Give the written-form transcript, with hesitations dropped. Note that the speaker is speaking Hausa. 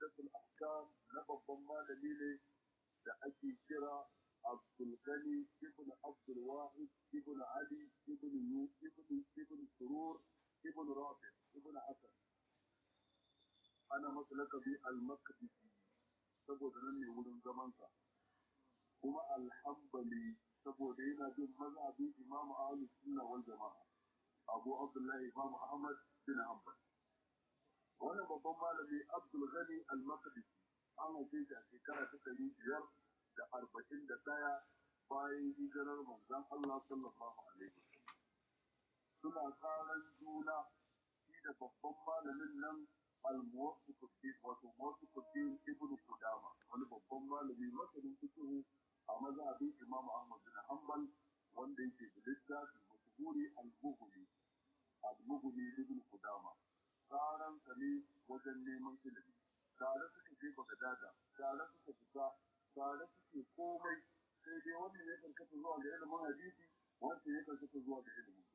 Umdatul Ahkam na babban malami ne da ake kira Abdul Ghani ibn Abdul Wahid ibn Ali ibn Surur ibn Rafi ibn Asad. Ana masa lakabi al-Maqdisi saboda nan ne wurin zamansa, kuma al-Hanbali saboda yana bin mazhabin Imam Ahlus Sunna wal Jama'a Abu Abdullah Imam Ahmad bin Hanbal. Wannan babban malami Abdul Ghani al-Maqdisi an haife shi a shekara ta 541 bayan hijirar manzon Allah sallallahu alaihi wasallam. Suna tsaran juna shi da babban malamin nan al-Muwaffiquddin wato Muwaffiquddin ibn Qudama, wani babban malami masanin fiqh a mazhabin Imam Ahmad bin Hanbal wanda yake da littafi mashhuri al-Mughni ibn Qudama. Tsaran ne wajen neman ilimi, tare suka je Bagdada, tare suka fita, tare suke komai, sai dai wannan ya karkata zuwa ga ilimin hadisi, wannan ya karkata zuwa ga ilimin